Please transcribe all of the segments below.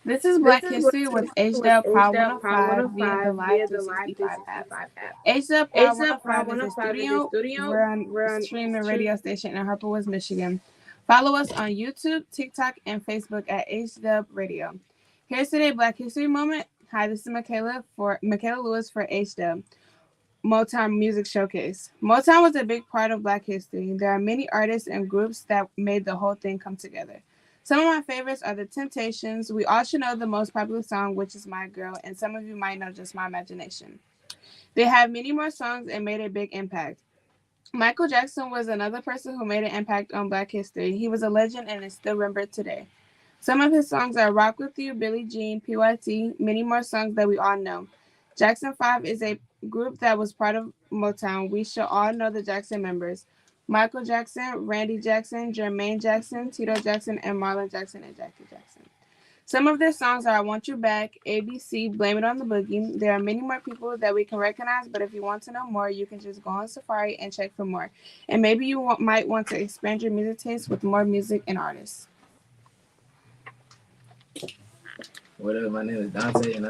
This is Black History with Hdub Power 105 via the Live 365 app. Hdub Power 105 is a studio. We're on streaming radio station in Harper Woods, Michigan. Follow us on YouTube, TikTok, and Facebook at HDub Radio. Here's today's Black History moment. Hi, this is Michaela Lewis for HDub Motown Music Showcase. Motown was a big part of Black history. There are many artists and groups that made the whole thing come together. Some of my favorites are The Temptations. We all should know the most popular song, which is My Girl, and some of you might know Just My Imagination. They have many more songs and made a big impact. Michael Jackson was another person who made an impact on Black history. He was a legend and is still remembered today. Some of his songs are Rock With You, Billie Jean, PYT, many more songs that we all know. Jackson 5 is a group that was part of Motown. We should all know the Jackson members. Michael Jackson, Randy Jackson, Jermaine Jackson, Tito Jackson, and Marlon Jackson and Jackie Jackson. Some of their songs are I Want You Back, ABC, Blame It on the Boogie. There are many more people that we can recognize, but if you want to know more, you can just go on Safari and check for more. And maybe you might want to expand your music taste with more music and artists. What up? My name is Dante, and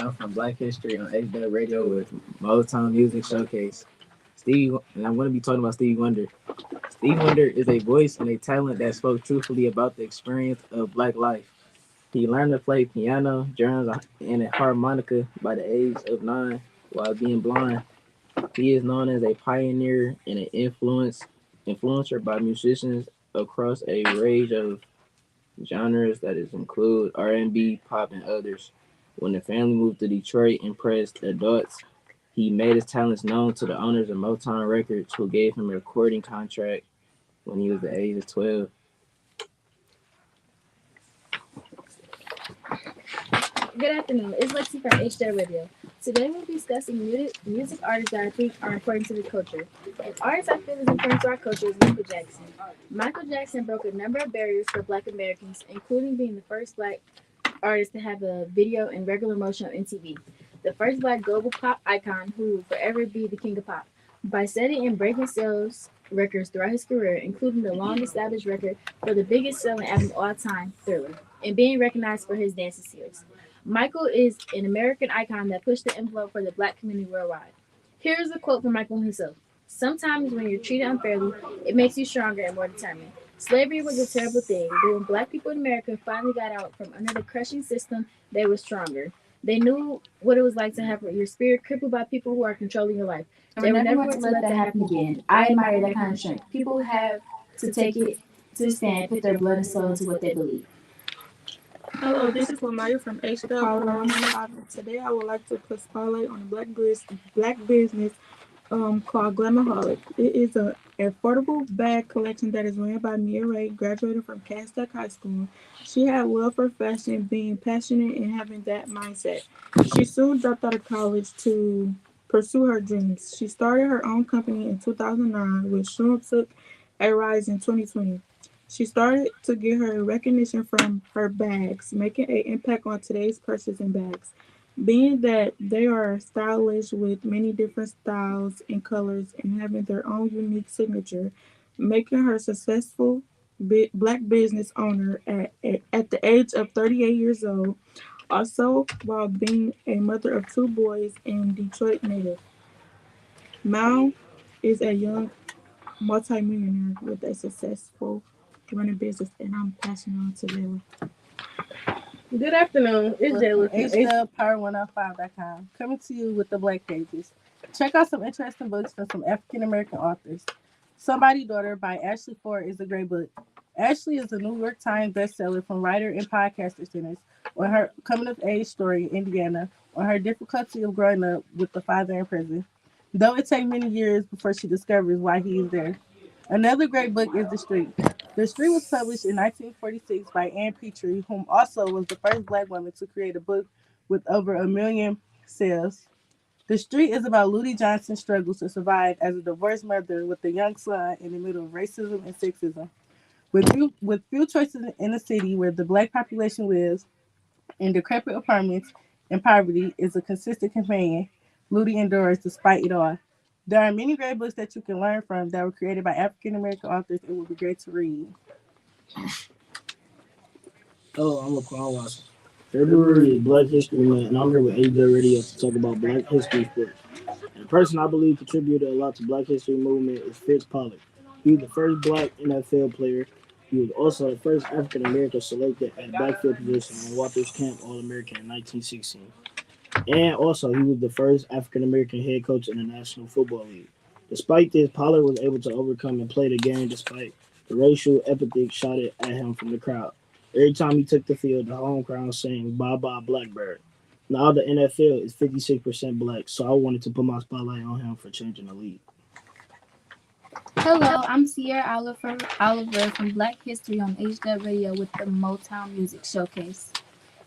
I'm from Black History on HDub Radio with Motown Music Showcase. And I'm going to be talking about Stevie Wonder. Stevie Wonder is a voice and a talent that spoke truthfully about the experience of Black life. He learned to play piano, drums, and a harmonica by the age of 9 while being blind. He is known as a pioneer and an influencer by musicians across a range of genres that include R&B, pop, and others. When the family moved to Detroit and pressed adults, he made his talents known to the owners of Motown Records, who gave him a recording contract when he was the age of 12. Good afternoon. It's Lexi from HDR Radio. Today we'll be discussing music artists that I think are important to the culture. An artist I feel is important to our culture is Michael Jackson. Michael Jackson broke a number of barriers for Black Americans, including being the first Black artist to have a video in regular motion on MTV, the first Black global pop icon who will forever be the king of pop. By setting and breaking sales records throughout his career, including the long-established record for the biggest-selling album of all time, Thriller, and being recognized for his dance skills. Michael is an American icon that pushed the envelope for the Black community worldwide. Here's a quote from Michael himself. Sometimes when you're treated unfairly, it makes you stronger and more determined. Slavery was a terrible thing, but when Black people in America finally got out from under the crushing system, they were stronger. They knew what it was like to have your spirit crippled by people who are controlling your life. They were never going to let that happen again. I admire that kind of strength. People have to take it to stand, put their blood and soul into what they believe. Hello, this is Lamaya from HDL Power. Today I would like to put spotlight on a black business called Glamaholic. It is an affordable bag collection that is ran by Mia Ray, graduated from Castuck High School. She had love for fashion, being passionate and having that mindset. She soon dropped out of college to pursue her dreams. She started her own company in 2009, which soon took a rise in 2020. She started to get her recognition from her bags, making an impact on today's purses and bags. Being that they are stylish with many different styles and colors and having their own unique signature, making her successful black business owner at the age of 38 years old, also while being a mother of 2 boys and Detroit native. Mal is a young multimillionaire with a successful running business, and I'm passing on to Layla. Good afternoon. It's Jayla from HDub-Power105.com, coming to you with the Black Pages. Check out some interesting books from some African American authors. Somebody's Daughter by Ashley Ford is a great book. Ashley is a New York Times bestseller from writer and podcaster centers on her coming of age story in Indiana, on her difficulty of growing up with the father in prison, though it takes many years before she discovers why he is there. Another great book is The Street. The Street was published in 1946 by Ann Petrie, whom also was the first Black woman to create a book with over 1 million sales. The Street is about Ludi Johnson's struggles to survive as a divorced mother with a young son in the middle of racism and sexism. With few choices in the city where the Black population lives, in decrepit apartments and poverty is a consistent companion Ludi endures despite it all. There are many great books that you can learn from that were created by African American authors. It would be great to read. Hello, I'm Laquan Watson. February is Black History Month, and I'm here with Hdub Radio to talk about Black history sports. And the person I believe contributed a lot to Black history movement is Fritz Pollock. He was the first Black NFL player. He was also the first African American selected at backfield position on Walter's Camp All American in 1916. And also, he was the first African American head coach in the National Football League. Despite this, Pollard was able to overcome and play the game despite the racial epithet shouted at him from the crowd. Every time he took the field, the home crowd sang "Bye Bye Blackbird." Now the NFL is 56% black, so I wanted to put my spotlight on him for changing the league. Hello, I'm Sierra Oliver from Black History on Hdub Radio with the Motown Music Showcase.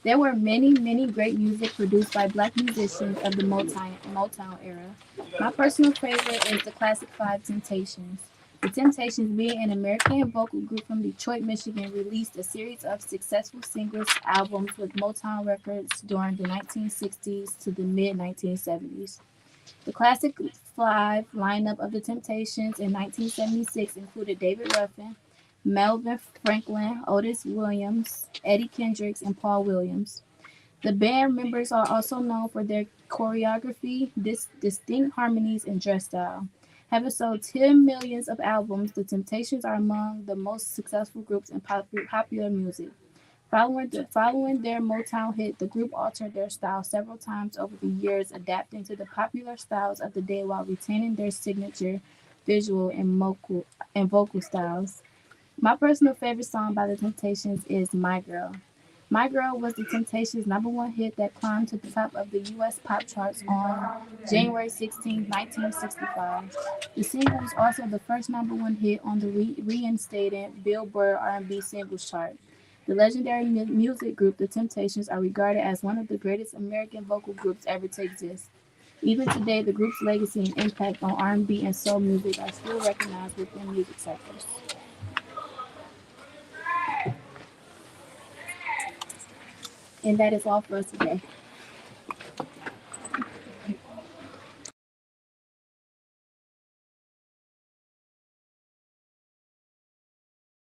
There were many great music produced by Black musicians of the Motown era. My personal favorite is the classic five Temptations. The Temptations, being an American vocal group from Detroit, Michigan, released a series of successful singles albums with Motown Records during the 1960s to the mid-1970s. The classic five lineup of the Temptations in 1976 included David Ruffin, Melvin Franklin, Otis Williams, Eddie Kendricks, and Paul Williams. The band members are also known for their choreography, distinct harmonies, and dress style. Having sold 10 millions of albums, the Temptations are among the most successful groups in popular music. Following their Motown hit, the group altered their style several times over the years, adapting to the popular styles of the day while retaining their signature visual and vocal styles. My personal favorite song by the Temptations is My Girl. My Girl was the Temptations' number one hit that climbed to the top of the U.S. pop charts on January 16, 1965. The single was also the first number one hit on the reinstated Billboard R&B Singles Chart. The legendary music group The Temptations are regarded as one of the greatest American vocal groups ever to exist. Even today, the group's legacy and impact on R&B and soul music are still recognized within music circles. And that is all for us today.